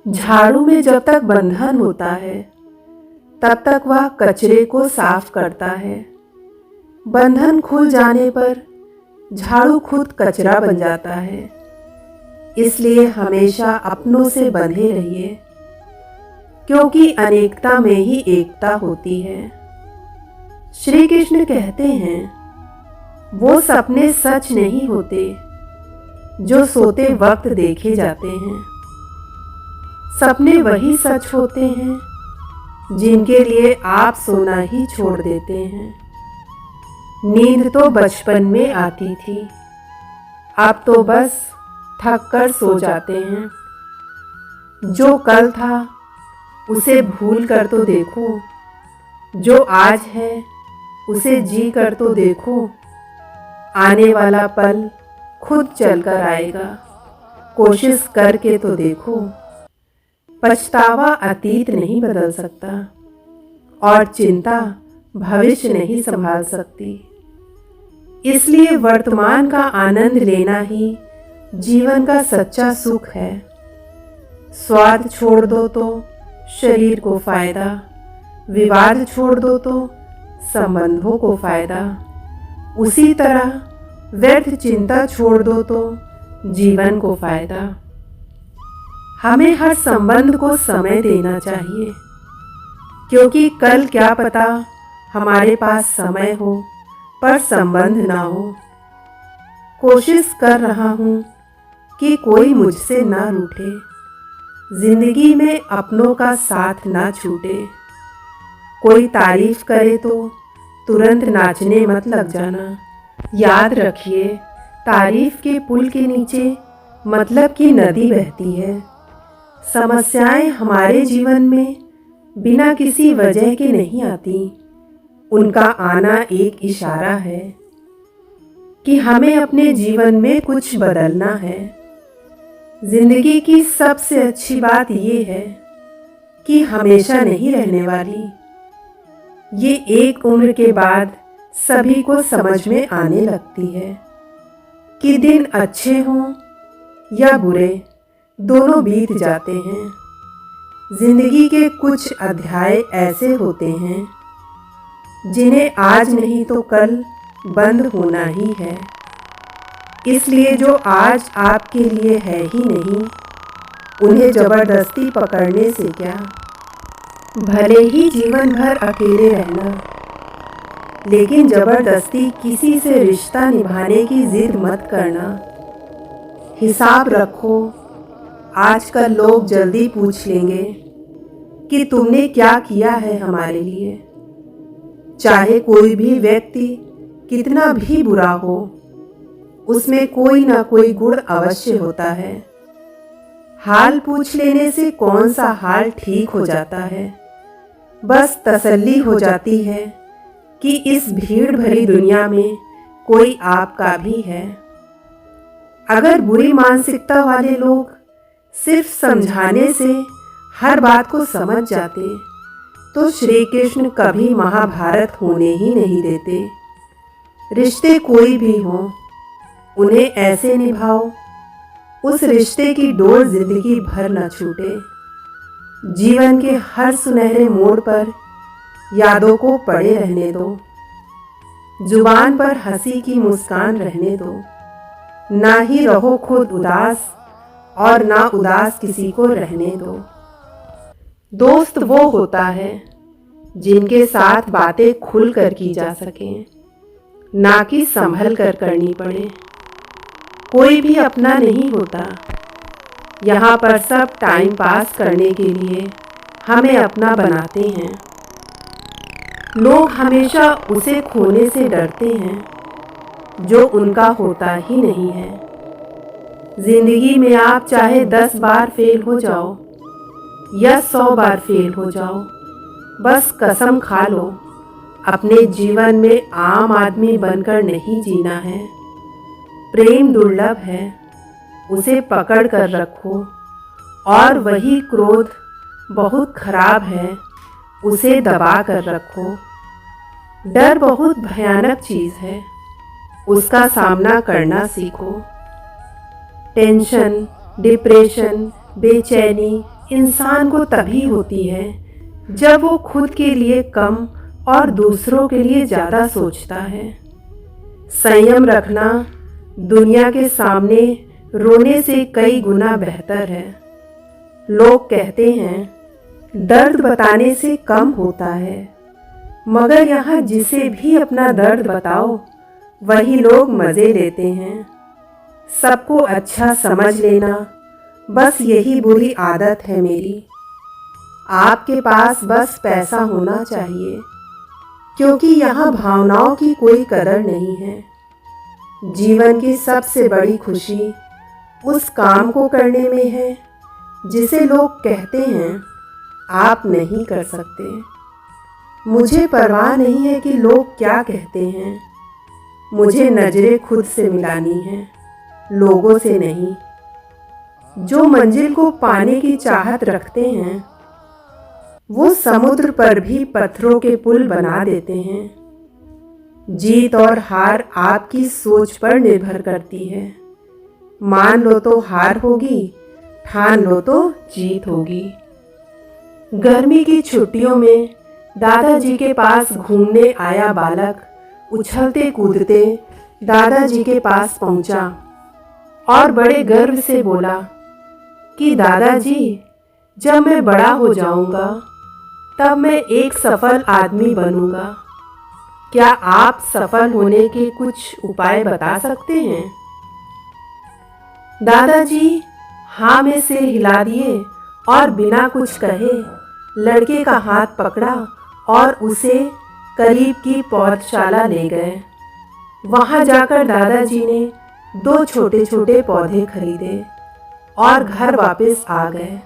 झाड़ू में जब तक बंधन होता है तब तक वह कचरे को साफ करता है। बंधन खुल जाने पर झाड़ू खुद कचरा बन जाता है। इसलिए हमेशा अपनों से बंधे रहिए, क्योंकि अनेकता में ही एकता होती है। श्री कृष्ण कहते हैं, वो सपने सच नहीं होते जो सोते वक्त देखे जाते हैं। सपने वही सच होते हैं जिनके लिए आप सोना ही छोड़ देते हैं। नींद तो बचपन में आती थी, अब तो बस थक कर सो जाते हैं। जो कल था उसे भूल कर तो देखो, जो आज है उसे जी कर तो देखो। आने वाला पल खुद चलकर आएगा, कोशिश करके तो देखो। पछतावा अतीत नहीं बदल सकता और चिंता भविष्य नहीं संभाल सकती। इसलिए वर्तमान का आनंद लेना ही जीवन का सच्चा सुख है। स्वार्थ छोड़ दो तो शरीर को फायदा, विवाद छोड़ दो तो संबंधों को फायदा। उसी तरह व्यर्थ चिंता छोड़ दो तो जीवन को फायदा। हमें हर संबंध को समय देना चाहिए, क्योंकि कल क्या पता हमारे पास समय हो पर संबंध ना हो। कोशिश कर रहा हूँ कि कोई मुझसे ना रूठे, जिंदगी में अपनों का साथ ना छूटे। कोई तारीफ करे तो तुरंत नाचने मत लग जाना। याद रखिए, तारीफ के पुल के नीचे मतलब की नदी बहती है। समस्याएं हमारे जीवन में बिना किसी वजह के नहीं आती। उनका आना एक इशारा है कि हमें अपने जीवन में कुछ बदलना है। जिंदगी की सबसे अच्छी बात ये है कि हमेशा नहीं रहने वाली। ये एक उम्र के बाद सभी को समझ में आने लगती है कि दिन अच्छे हों या बुरे, दोनों बीत जाते हैं। जिंदगी के कुछ अध्याय ऐसे होते हैं जिन्हें आज नहीं तो कल बंद होना ही है। इसलिए जो आज आपके लिए है ही नहीं, उन्हें जबरदस्ती पकड़ने से क्या। भले ही जीवन भर अकेले रहना, लेकिन जबरदस्ती किसी से रिश्ता निभाने की जिद मत करना। हिसाब रखो, आजकल लोग जल्दी पूछ लेंगे कि तुमने क्या किया है हमारे लिए। चाहे कोई भी व्यक्ति कितना भी बुरा हो, उसमें कोई ना कोई गुण अवश्य होता है। हाल पूछ लेने से कौन सा हाल ठीक हो जाता है। बस तसल्ली हो जाती है कि इस भीड़ भरी दुनिया में कोई आपका भी है। अगर बुरी मानसिकता वाले लोग सिर्फ समझाने से हर बात को समझ जाते, तो श्री कृष्ण कभी महाभारत होने ही नहीं देते। रिश्ते कोई भी हों, उन्हें ऐसे निभाओ उस रिश्ते की डोर जिंदगी भर न छूटे। जीवन के हर सुनहरे मोड़ पर यादों को पड़े रहने दो। जुबान पर हंसी की मुस्कान रहने दो। ना ही रहो खुद उदास और ना उदास किसी को रहने दो। दोस्त वो होता है जिनके साथ बातें खुल कर की जा सकें, ना कि संभल कर करनी पड़े। कोई भी अपना नहीं होता। यहाँ पर सब टाइम पास करने के लिए हमें अपना बनाते हैं। लोग हमेशा उसे खोने से डरते हैं जो उनका होता ही नहीं है। जिंदगी में आप चाहे 10 बार फेल हो जाओ या 100 बार फेल हो जाओ, बस कसम खा लो, अपने जीवन में आम आदमी बनकर नहीं जीना है। प्रेम दुर्लभ है, उसे पकड़ कर रखो। और वही क्रोध बहुत खराब है, उसे दबा कर रखो। डर बहुत भयानक चीज़ है, उसका सामना करना सीखो। टेंशन, डिप्रेशन, बेचैनी इंसान को तभी होती है जब वो खुद के लिए कम और दूसरों के लिए ज़्यादा सोचता है। संयम रखना दुनिया के सामने रोने से कई गुना बेहतर है। लोग कहते हैं दर्द बताने से कम होता है, मगर यहाँ जिसे भी अपना दर्द बताओ वही लोग मज़े लेते हैं। सबको अच्छा समझ लेना बस यही बुरी आदत है मेरी। आपके पास बस पैसा होना चाहिए, क्योंकि यहाँ भावनाओं की कोई कदर नहीं है। जीवन की सबसे बड़ी खुशी उस काम को करने में है जिसे लोग कहते हैं आप नहीं कर सकते। मुझे परवाह नहीं है कि लोग क्या कहते हैं। मुझे नजरें खुद से मिलानी है, लोगों से नहीं। जो मंजिल को पाने की चाहत रखते हैं वो समुद्र पर भी पत्थरों के पुल बना देते हैं। जीत और हार आपकी सोच पर निर्भर करती है। मान लो तो हार होगी, ठान लो तो जीत होगी। गर्मी की छुट्टियों में दादाजी के पास घूमने आया बालक उछलते कूदते दादाजी के पास पहुंचा और बड़े गर्व से बोला कि दादाजी, जब मैं बड़ा हो जाऊंगा तब मैं एक सफल आदमी बनूंगा। क्या आप सफल होने के कुछ उपाय बता सकते हैं? दादाजी हाँ में सिर हिला दिए और बिना कुछ कहे लड़के का हाथ पकड़ा और उसे करीब की पौधशाला ले गए। वहां जाकर दादाजी ने 2 छोटे छोटे पौधे खरीदे और घर वापस आ गए।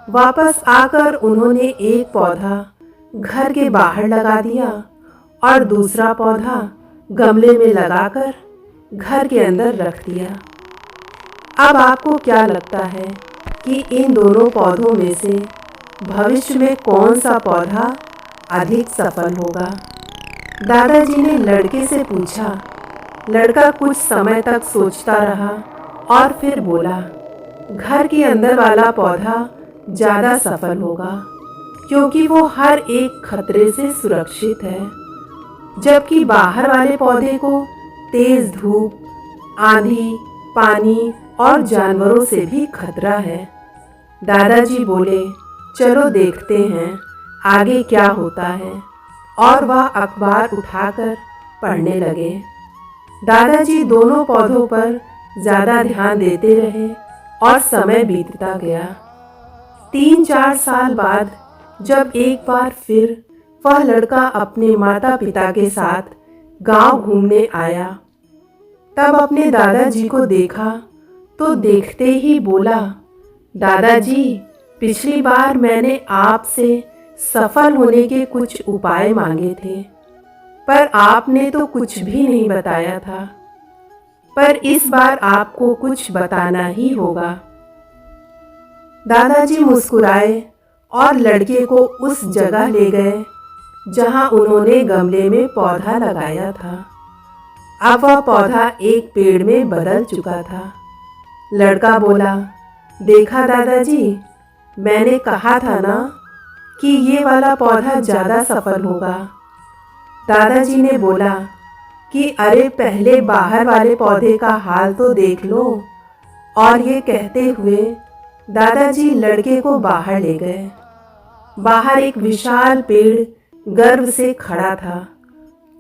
वापस आकर उन्होंने एक पौधा घर के बाहर लगा दिया और दूसरा पौधा गमले में लगाकर घर के अंदर रख दिया। अब आपको क्या लगता है कि इन दोनों पौधों में से भविष्य में कौन सा पौधा अधिक सफल होगा? दादाजी ने लड़के से पूछा। लड़का कुछ समय तक सोचता रहा और फिर बोला, घर के अंदर वाला पौधा ज़्यादा सफल होगा, क्योंकि वो हर एक खतरे से सुरक्षित है, जबकि बाहर वाले पौधे को तेज धूप, आंधी, पानी और जानवरों से भी खतरा है। दादाजी बोले, चलो देखते हैं आगे क्या होता है, और वह अखबार उठाकर पढ़ने लगे। दादाजी दोनों पौधों पर ज़्यादा ध्यान देते रहे और समय बीतता गया। 3-4 साल बाद जब एक बार फिर वह लड़का अपने माता पिता के साथ गांव घूमने आया, तब अपने दादाजी को देखा तो देखते ही बोला, दादाजी, पिछली बार मैंने आपसे सफल होने के कुछ उपाय मांगे थे, पर आपने तो कुछ भी नहीं बताया था। पर इस बार आपको कुछ बताना ही होगा। दादाजी मुस्कुराए और लड़के को उस जगह ले गए जहां उन्होंने गमले में पौधा लगाया था। अब वह पौधा एक पेड़ में बदल चुका था। लड़का बोला, देखा दादाजी, मैंने कहा था ना कि ये वाला पौधा ज़्यादा सफल होगा। दादाजी ने बोला कि अरे पहले बाहर वाले पौधे का हाल तो देख लो। और ये कहते हुए दादाजी लड़के को बाहर ले गए। बाहर एक विशाल पेड़ गर्व से खड़ा था।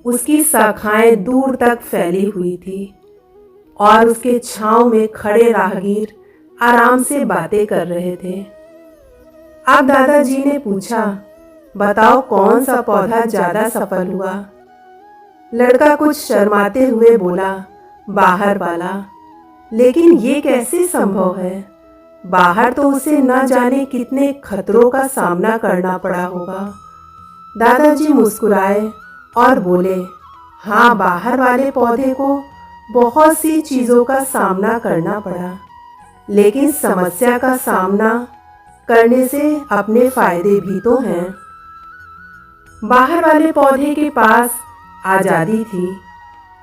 उसकी शाखाएं दूर तक फैली हुई थी और उसके छांव में खड़े राहगीर आराम से बातें कर रहे थे। अब दादाजी ने पूछा, बताओ कौन सा पौधा ज़्यादा सफल हुआ? लड़का कुछ शर्माते हुए बोला, बाहर वाला। लेकिन ये कैसे संभव है? बाहर तो उसे न जाने कितने खतरों का सामना करना पड़ा होगा। दादाजी मुस्कुराए और बोले, हाँ, बाहर वाले पौधे को बहुत सी चीज़ों का सामना करना पड़ा, लेकिन समस्या का सामना करने से अपने फायदे भी तो हैं। बाहर वाले पौधे के पास आज़ादी थी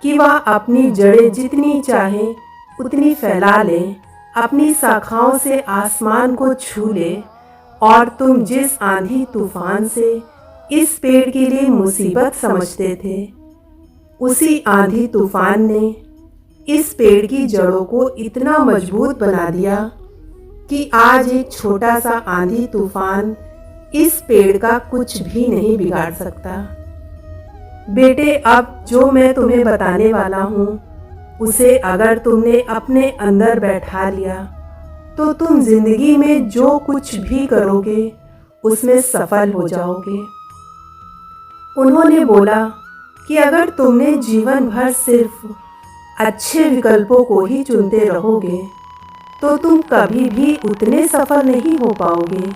कि वह अपनी जड़ें जितनी चाहे उतनी फैला ले, अपनी शाखाओं से आसमान को छू ले और तुम जिस आंधी तूफान से इस पेड़ के लिए मुसीबत समझते थे, उसी आंधी तूफान ने इस पेड़ की जड़ों को इतना मजबूत बना दिया कि आज एक छोटा सा आंधी तूफान इस पेड़ का कुछ भी नहीं बिगाड़ सकता। बेटे, अब जो मैं तुम्हें बताने वाला हूँ उसे अगर तुमने अपने अंदर बैठा लिया तो तुम जिंदगी में जो कुछ भी करोगे उसमें सफल हो जाओगे। उन्होंने बोला कि अगर तुमने जीवन भर सिर्फ अच्छे विकल्पों को ही चुनते रहोगे तो तुम कभी भी उतने सफल नहीं हो पाओगे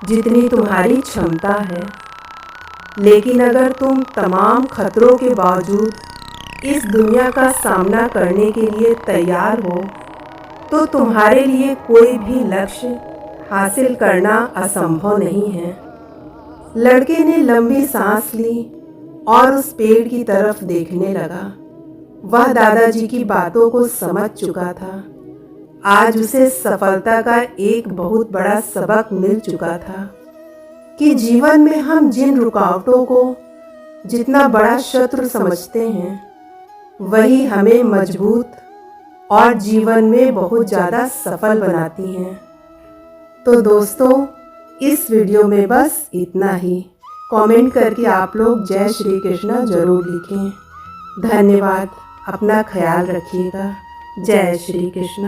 जितनी तुम्हारी क्षमता है। लेकिन अगर तुम तमाम खतरों के बावजूद इस दुनिया का सामना करने के लिए तैयार हो तो तुम्हारे लिए कोई भी लक्ष्य हासिल करना असंभव नहीं है। लड़के ने लंबी सांस ली और उस पेड़ की तरफ देखने लगा। वह दादाजी की बातों को समझ चुका था। आज उसे सफलता का एक बहुत बड़ा सबक मिल चुका था कि जीवन में हम जिन रुकावटों को जितना बड़ा शत्रु समझते हैं, वही हमें मजबूत और जीवन में बहुत ज़्यादा सफल बनाती हैं। तो दोस्तों, इस वीडियो में बस इतना ही। कमेंट करके आप लोग जय श्री कृष्ण जरूर लिखें। धन्यवाद। अपना ख्याल रखिएगा। जय श्री कृष्ण।